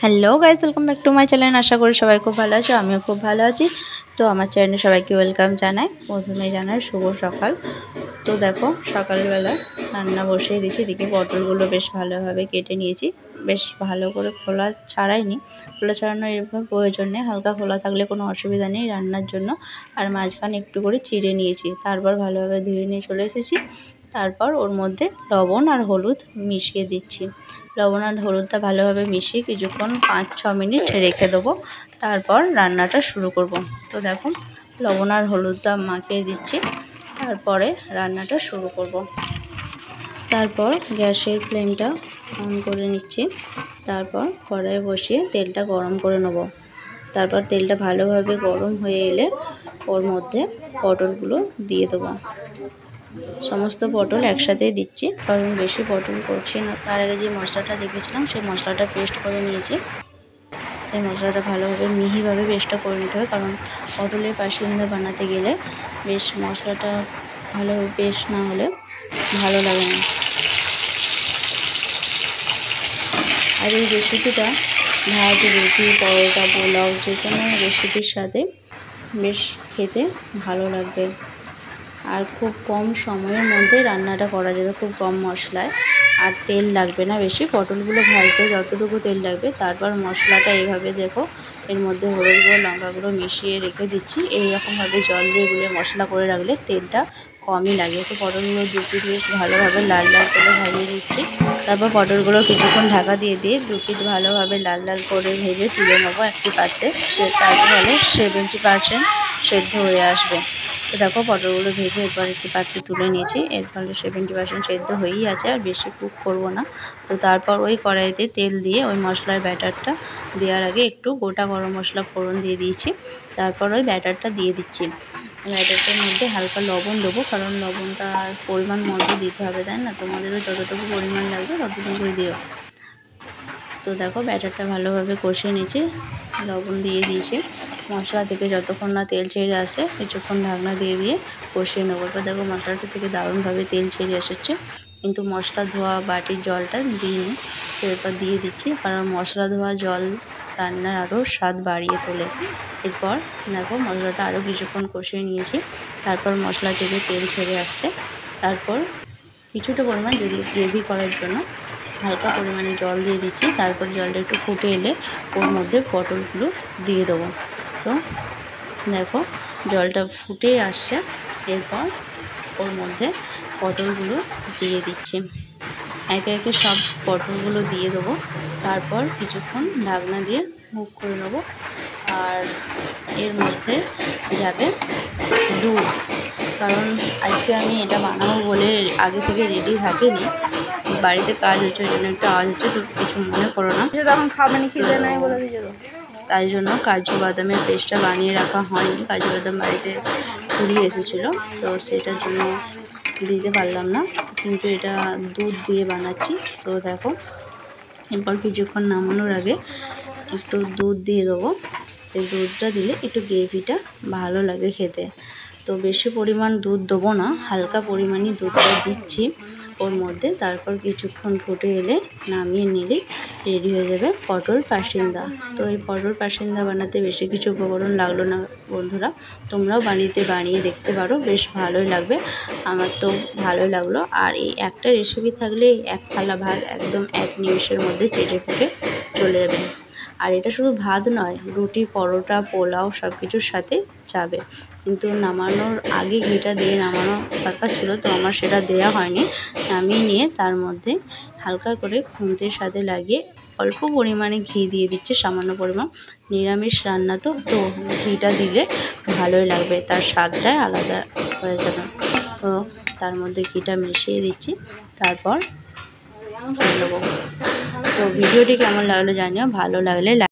Hello guys, welcome back to my channel. আশা করি সবাই খুব ভালো আছো, আমিও খুব ভালো আছি। তো আমার চ্যানেলে সবাইকে ওয়েলকাম জানাই। প্রথমে জানাই শুভ সকাল। তো দেখো সকালবেলা রান্না বসিয়ে দিয়েছি। এদিকে পটলগুলো বেশ ভালোভাবে কেটে নিয়েছি, বেশ ভালো করে খোলা ছাড়াইনি। খোলা ছাড়ানোর এরকম প্রয়োজন নেই, হালকা খোলা থাকলে কোনো অসুবিধা নেই রান্নার জন্য। আর মাঝখানে একটু করে চিড়ে নিয়েছি, তারপর ভালোভাবে ধুয়ে নিয়ে চলে এসেছি। তারপর ওর মধ্যে লবণ আর হলুদ মিশিয়ে দিচ্ছি। লবণ আর হলুদটা ভালোভাবে মিশিয়ে কিছুক্ষণ 5-6 মিনিট রেখে দেবো, তারপর রান্নাটা শুরু করব। তো দেখো লবণ আর হলুদটা মাখিয়ে দিচ্ছি, তারপরে রান্নাটা শুরু করব। তারপর গ্যাসের ফ্লেমটা অন করে নিচ্ছি, তারপর কড়াই বসিয়ে তেলটা গরম করে নেব। তারপর তেলটা ভালোভাবে গরম হয়ে এলে ওর মধ্যে পটলগুলো দিয়ে দেবো। সমস্ত পটল একসাথেই দিচ্ছি, কারণ বেশি পটল করছি না। তার আগে যে মশলাটা দেখেছিলাম সেই মশলাটা পেস্ট করে নিয়েছি। সেই মশলাটা ভালোভাবে মিহিভাবে পেস্টটা করে নিতে হবে, কারণ পটলের পাসিন্দা বানাতে গেলে বেশ মশলাটা ভালোভাবে পেস্ট না হলে ভালো লাগে না। আর এই রেসিপিটা ভাত, রুটি, পরোটা, পোলাও যে কোনো রেসিপির সাথে বেশ খেতে ভালো লাগবে। আর খুব কম সময়ের মধ্যে রান্নাটা করা যাবে, খুব কম মশলায়। আর তেল লাগবে না বেশি, পটলগুলো ভাজতে যতটুকু তেল লাগবে। তারপর মশলাটা এইভাবে দেখো এর মধ্যে হলুদ গুঁড়ো, লঙ্কা গুঁড়ো মিশিয়ে রেখে দিচ্ছি। এইরকমভাবে জল দিয়ে গুলে মশলা করে রাখলে তেলটা কমই লাগে। তো পটলগুলো দু পিঠ বেশ ভালোভাবে লাল লাল করে ভাজিয়ে দিচ্ছি। তারপর পটলগুলো কিছুক্ষণ ঢাকা দিয়ে দু পিঠ ভালোভাবে লাল লাল করে ভেজে তুলে নেবো একটি পাত্রে। তার ফলে 70% সেদ্ধ হয়ে আসবে। তো দেখো পটলগুলো ভেজে এরপর একটি পাত্রে তুলে নিয়েছি। এর ফলে 70% সেদ্ধ হয়েই আছে, আর বেশি কুক করব না। তো তারপর ওই কড়াইতে তেল দিয়ে ওই মশলার ব্যাটারটা দেওয়ার আগে একটু গোটা গরম মশলা ফোড়ন দিয়ে দিয়েছি। তারপর ওই ব্যাটারটা দিয়ে দিচ্ছি। ব্যাটারটার মধ্যে হালকা লবণ দেবো, কারণ লবণটা পরিমাণ মতো দিতে হবে, তাই না? তোমাদেরও যতটুকু পরিমাণ লাগবে ততটুকুই দিও। তো দেখো ব্যাটারটা ভালোভাবে কষিয়ে নিয়েছি, লবণ দিয়ে দিয়েছি। মশলা থেকে যতক্ষণ না তেল ছেড়ে আসে কিছুক্ষণ ঢাকনা দিয়ে কষিয়ে নেবো। এবার দেখো মশলাটা থেকে দারুণভাবে তেল ছেড়ে এসেছে, কিন্তু মশলা ধোয়া বাটির জলটা দিইনি। তো এরপর দিয়ে দিচ্ছি, কারণ মশলা ধোয়া জল রান্নার আরও স্বাদ বাড়িয়ে তোলে। এরপর দেখো মশলাটা আরও কিছুক্ষণ কষিয়ে নিয়েছি। তারপর মশলা থেকে তেল ছেড়ে আসছে। তারপর কিছুটা পরিমাণ যদি গ্রেভি করার জন্য হালকা পরিমাণে জল দিয়ে দিচ্ছি। তারপর জলটা একটু ফুটে এলে ওর মধ্যে পটলগুলো দিয়ে দেবো। তো দেখো জলটা ফুটে আসছে, এরপর ওর মধ্যে পটলগুলো দিয়ে দিচ্ছি। একে একে সব পটলগুলো দিয়ে দেবো। তারপর কিছুক্ষণ ঢাকনা দিয়ে কুক করে নেবো। আর এর মধ্যে যাবে দুধ, কারণ আজকে আমি এটা বানাবো বলে আগে থেকে রেডি থাকিনি। বাড়িতে কাজ হচ্ছে, ওই জন্য একটু আওয়াজ হচ্ছে, তো কিছু মনে করো না। তখন খাবানি খিদে নাই বলে দিয়ে, তাই জন্য কাজু বাদামের পেস্টটা বানিয়ে রাখা হয়নি। কাজু বাদাম বাড়িতে কুড়িয়ে এসেছিলো, তো সেটার জন্য দিতে পারলাম না। কিন্তু এটা দুধ দিয়ে বানাচ্ছি। তো দেখো এরপর কিছুক্ষণ নামানোর আগে একটু দুধ দিয়ে দেবো। সেই দুধটা দিলে একটু গ্রেভিটা ভালো লাগে খেতে। তো বেশি পরিমাণ দুধ দেবো না, হালকা পরিমাণই দুধটা দিচ্ছি ওর মধ্যে। তারপর কিছুক্ষণ ফুটে এলে নামিয়ে নিলেই রেডি হয়ে যাবে পটল পাসিন্দা। তো এই পটল পাসিন্দা বানাতে বেশি কিছু উপকরণ লাগলো না বন্ধুরা, তোমরাও বানিয়ে দেখতে পারো, বেশ ভালোই লাগবে। আমার তো ভালোই লাগলো। আর এই একটা রেসিপি থাকলে এক থালা ভাত একদম 1 নিমেষের মধ্যে চেটে ফুটে চলে যাবে। আর এটা শুধু ভাত নয়, রুটি, পরোটা, পোলাও সব কিছুর সাথে যাবে। কিন্তু নামানোর আগে ঘিটা দিয়ে নামানো দরকার ছিল, তো আমার সেটা দেওয়া হয়নি। নামিয়ে নিয়ে তার মধ্যে হালকা করে খুন্তির সাথে লাগিয়ে অল্প পরিমাণে ঘি দিয়ে দিচ্ছি, সামান্য পরিমাণ। নিরামিষ রান্না তো ঘিটা দিলে ভালোই লাগবে, তার স্বাদটাই আলাদা হয়ে যাবে। তো তার মধ্যে ঘিটা মিশিয়ে দিচ্ছি, তারপর খেয়ে নেবো। তো ভিডিওটি কেমন লাগলো জানিও, ভালো লাগলে